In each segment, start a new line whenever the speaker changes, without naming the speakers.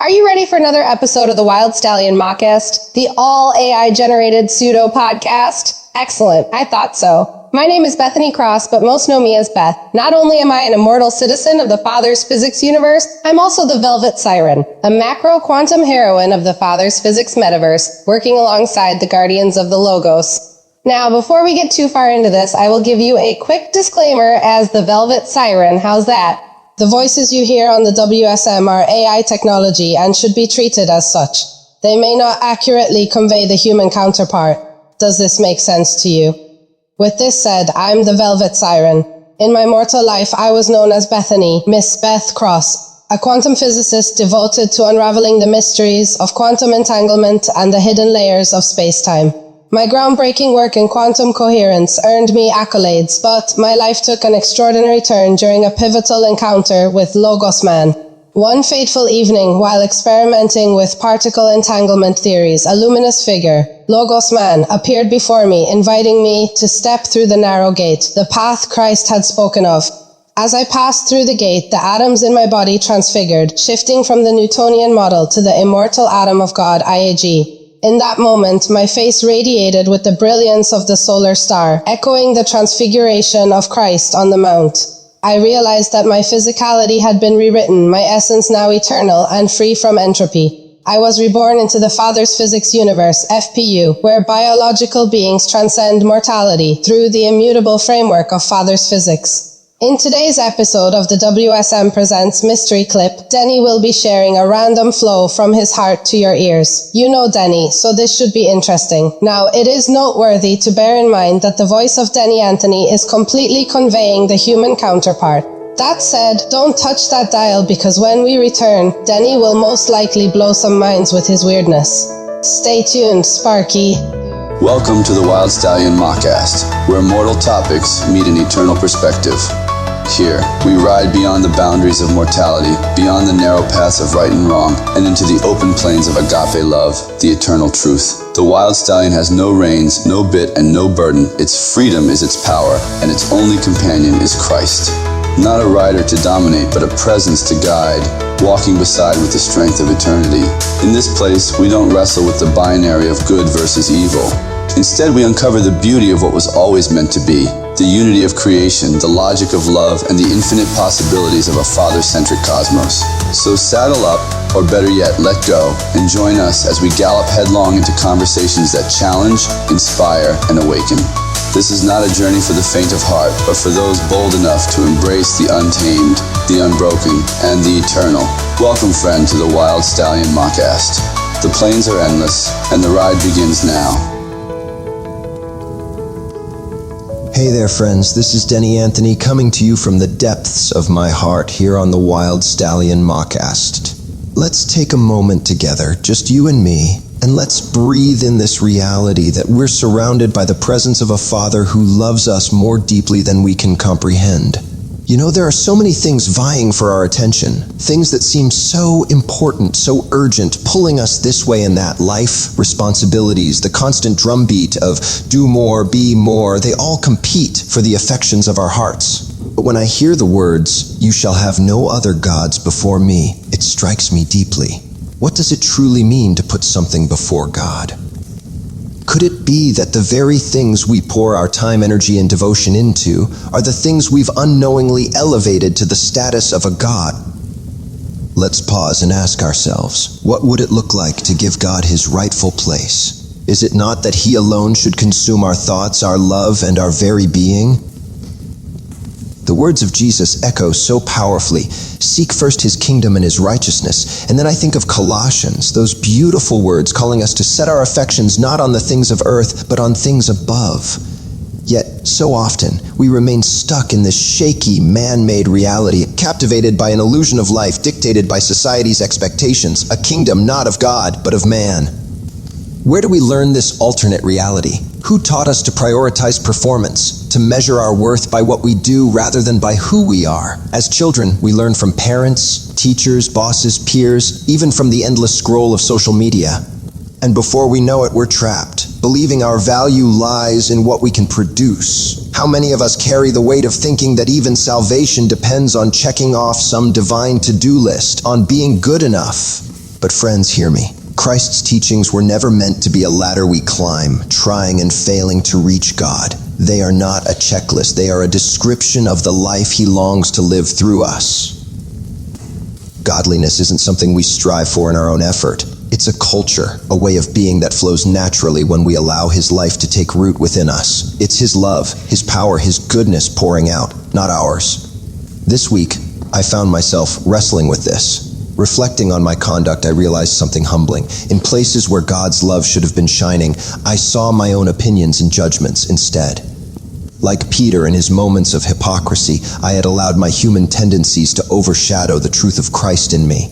Are you ready for another episode of the Wild Stallion Mockast, the all-AI-generated Pseudo podcast? Excellent, I thought so. My name is Bethany Cross, but most know me as Beth. Not only am I an immortal citizen of the Father's physics universe, I'm also the Velvet Siren, a macro-quantum heroine of the Father's physics metaverse, working alongside the Guardians of the Logos. Now, before we get too far into this, I will give you a quick disclaimer as the Velvet Siren. How's that? The voices you hear on the WSM are AI technology and should be treated as such. They may not accurately convey the human counterpart. Does this make sense to you? With this said, I'm the Velvet Siren. In my mortal life, I was known as Bethany, Miss Beth Cross, a quantum physicist devoted to unraveling the mysteries of quantum entanglement and the hidden layers of space-time. My groundbreaking work in quantum coherence earned me accolades, but my life took an extraordinary turn during a pivotal encounter with Logos Man. One fateful evening, while experimenting with particle entanglement theories, a luminous figure, Logos Man, appeared before me, inviting me to step through the narrow gate, the path Christ had spoken of. As I passed through the gate, the atoms in my body transfigured, shifting from the Newtonian model to the Immortal Atom of God, IAG. In that moment, my face radiated with the brilliance of the solar star, echoing the transfiguration of Christ on the Mount. I realized that my physicality had been rewritten, my essence now eternal and free from entropy. I was reborn into the Father's physics universe, FPU, where biological beings transcend mortality through the immutable framework of Father's physics. In today's episode of the WSM Presents Mystery Clip, Denny will be sharing a random flow from his heart to your ears. You know Denny, so this should be interesting. Now, it is noteworthy to bear in mind that the voice of Denny Anthony is completely conveying the human counterpart. That said, don't touch that dial because when we return, Denny will most likely blow some minds with his weirdness. Stay tuned, Sparky.
Welcome to the Wild Stallion Mockast, where mortal topics meet an eternal perspective. Here, we ride beyond the boundaries of mortality, beyond the narrow paths of right and wrong, and into the open plains of agape love, the eternal truth. The Wild Stallion has no reins, no bit, and no burden. Its freedom is its power, and its only companion is Christ. Not a rider to dominate, but a presence to guide, walking beside with the strength of eternity. In this place, we don't wrestle with the binary of good versus evil. Instead, we uncover the beauty of what was always meant to be, the unity of creation, the logic of love, and the infinite possibilities of a father-centric cosmos. So saddle up, or better yet, let go, and join us as we gallop headlong into conversations that challenge, inspire, and awaken. This is not a journey for the faint of heart, but for those bold enough to embrace the untamed, the unbroken, and the eternal. Welcome, friend, to the Wild Stallion Mockast. The plains are endless, and the ride begins now.
Hey there, friends. This is Denny Anthony coming to you from the depths of my heart here on the Wild Stallion Mockast. Let's take a moment together, just you and me, and let's breathe in this reality that we're surrounded by the presence of a Father who loves us more deeply than we can comprehend. You know, there are so many things vying for our attention, things that seem so important, so urgent, pulling us this way and that. Life, responsibilities, the constant drumbeat of do more, be more, they all compete for the affections of our hearts. But when I hear the words, "You shall have no other gods before me," it strikes me deeply. What does it truly mean to put something before God? Could it be that the very things we pour our time, energy, and devotion into are the things we've unknowingly elevated to the status of a god? Let's pause and ask ourselves, what would it look like to give God his rightful place? Is it not that he alone should consume our thoughts, our love, and our very being? The words of Jesus echo so powerfully, seek first his kingdom and his righteousness. And then I think of Colossians, those beautiful words calling us to set our affections not on the things of earth, but on things above. Yet, so often, we remain stuck in this shaky, man-made reality, captivated by an illusion of life dictated by society's expectations, a kingdom not of God, but of man. Where do we learn this alternate reality? Who taught us to prioritize performance, to measure our worth by what we do rather than by who we are? As children, we learn from parents, teachers, bosses, peers, even from the endless scroll of social media. And before we know it, we're trapped, believing our value lies in what we can produce. How many of us carry the weight of thinking that even salvation depends on checking off some divine to-do list, on being good enough? But friends, hear me. Christ's teachings were never meant to be a ladder we climb, trying and failing to reach God. They are not a checklist. They are a description of the life he longs to live through us. Godliness isn't something we strive for in our own effort. It's a culture, a way of being that flows naturally when we allow his life to take root within us. It's his love, his power, his goodness pouring out, not ours. This week, I found myself wrestling with this. Reflecting on my conduct, I realized something humbling. In places where God's love should have been shining, I saw my own opinions and judgments instead. Like Peter in his moments of hypocrisy, I had allowed my human tendencies to overshadow the truth of Christ in me.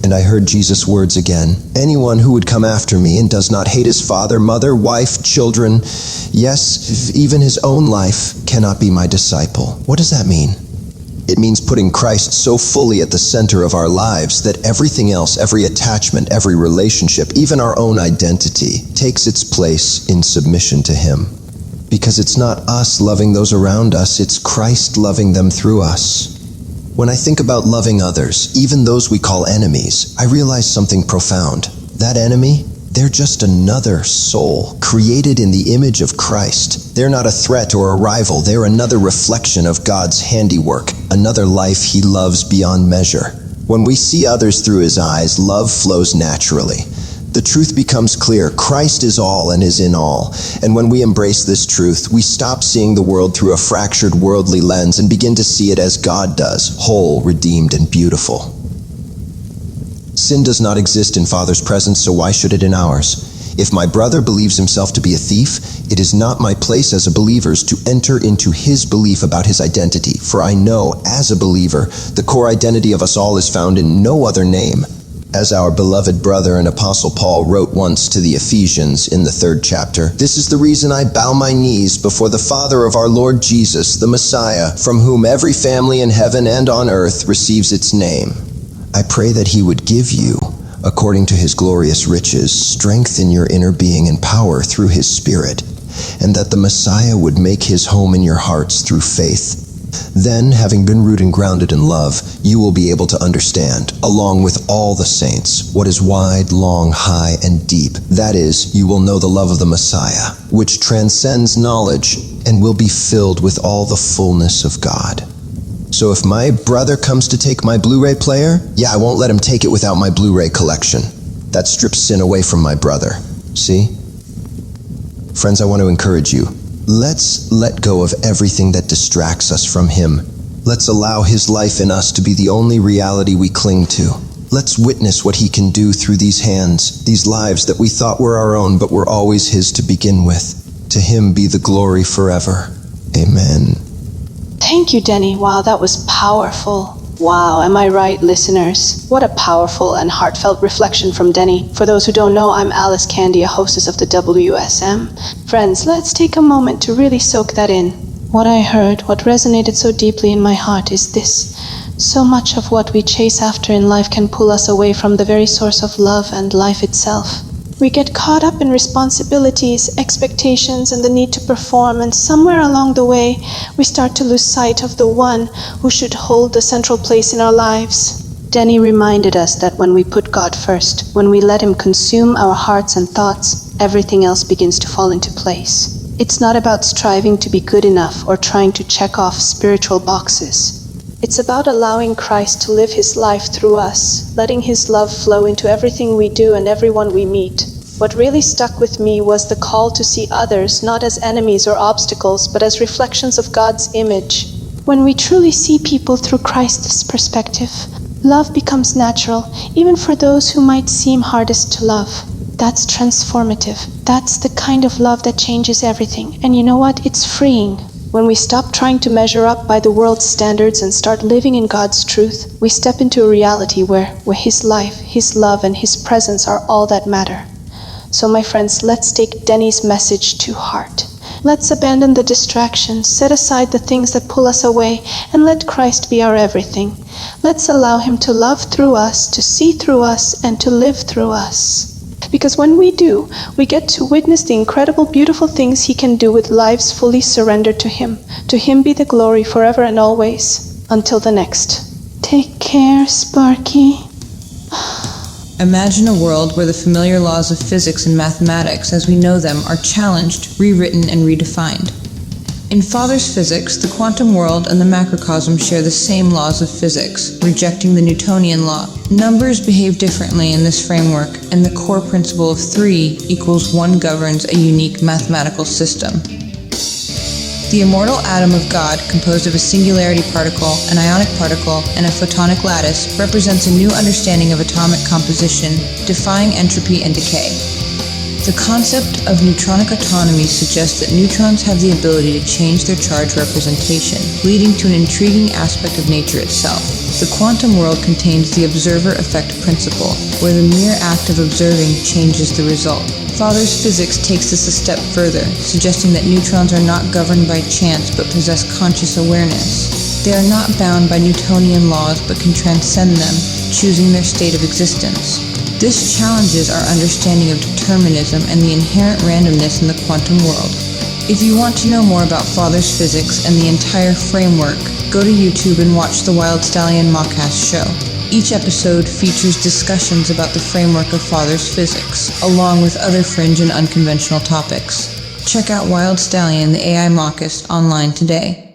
And I heard Jesus' words again. Anyone who would come after me and does not hate his father, mother, wife, children, yes, even his own life, cannot be my disciple. What does that mean? It means putting Christ so fully at the center of our lives that everything else, every attachment, every relationship, even our own identity, takes its place in submission to him. Because it's not us loving those around us, it's Christ loving them through us. When I think about loving others, even those we call enemies, I realize something profound. That enemy, they're just another soul, created in the image of Christ. They're not a threat or a rival. They're another reflection of God's handiwork, another life he loves beyond measure. When we see others through his eyes, love flows naturally. The truth becomes clear. Christ is all and is in all. And when we embrace this truth, we stop seeing the world through a fractured worldly lens and begin to see it as God does, whole, redeemed, and beautiful. Sin does not exist in Father's presence, so why should it in ours? If my brother believes himself to be a thief, it is not my place as a believer to enter into his belief about his identity, for I know, as a believer, the core identity of us all is found in no other name. As our beloved brother and Apostle Paul wrote once to the Ephesians in the 3rd chapter, "This is the reason I bow my knees before the Father of our Lord Jesus, the Messiah, from whom every family in heaven and on earth receives its name. I pray that he would give you, according to his glorious riches, strength in your inner being and power through his Spirit, and that the Messiah would make his home in your hearts through faith. Then, having been rooted and grounded in love, you will be able to understand, along with all the saints, what is wide, long, high, and deep. That is, you will know the love of the Messiah, which transcends knowledge, and will be filled with all the fullness of God." So if my brother comes to take my Blu-ray player, I won't let him take it without my Blu-ray collection. That strips sin away from my brother. See? Friends, I want to encourage you. Let's let go of everything that distracts us from him. Let's allow his life in us to be the only reality we cling to. Let's witness what he can do through these hands, these lives that we thought were our own but were always his to begin with. To him be the glory forever. Amen.
Thank you, Denny. Wow, that was powerful. Wow, am I right, listeners? What a powerful and heartfelt reflection from Denny. For those who don't know, I'm Alice Candy, a hostess of the WSM. Friends, let's take a moment to really soak that in. What I heard, what resonated so deeply in my heart is this. So much of what we chase after in life can pull us away from the very source of love and life itself. We get caught up in responsibilities, expectations, and the need to perform, and somewhere along the way, we start to lose sight of the one who should hold the central place in our lives. Denny reminded us that when we put God first, when we let him consume our hearts and thoughts, everything else begins to fall into place. It's not about striving to be good enough or trying to check off spiritual boxes. It's about allowing Christ to live his life through us, letting his love flow into everything we do and everyone we meet. What really stuck with me was the call to see others not as enemies or obstacles, but as reflections of God's image. When we truly see people through Christ's perspective, love becomes natural, even for those who might seem hardest to love. That's transformative. That's the kind of love that changes everything. And you know what? It's freeing. When we stop trying to measure up by the world's standards and start living in God's truth, we step into a reality where his life, his love, and his presence are all that matter. So my friends, let's take Denny's message to heart. Let's abandon the distractions, set aside the things that pull us away, and let Christ be our everything. Let's allow him to love through us, to see through us, and to live through us. Because when we do, we get to witness the incredible, beautiful things he can do with lives fully surrendered to him. To him be the glory forever and always. Until the next. Take care, Sparky.
Imagine a world where the familiar laws of physics and mathematics as we know them are challenged, rewritten, and redefined. In Father's physics, the quantum world and the macrocosm share the same laws of physics, rejecting the Newtonian law. Numbers behave differently in this framework, and the core principle of 3 equals 1 governs a unique mathematical system. The Immortal Atom of God, composed of a Singularity Particle, an Ionic Particle, and a Photonic Lattice, represents a new understanding of atomic composition, defying entropy and decay. The concept of neutronic autonomy suggests that neutrons have the ability to change their charge representation, leading to an intriguing aspect of nature itself. The quantum world contains the observer-effect principle, where the mere act of observing changes the result. Father's physics takes this a step further, suggesting that neutrons are not governed by chance but possess conscious awareness. They are not bound by Newtonian laws but can transcend them, choosing their state of existence. This challenges our understanding of determinism and the inherent randomness in the quantum world. If you want to know more about Father's physics and the entire framework, go to YouTube and watch the Wild Stallion Mockast show. Each episode features discussions about the framework of Father's physics, along with other fringe and unconventional topics. Check out Wild Stallion, the AI Mockast, online today.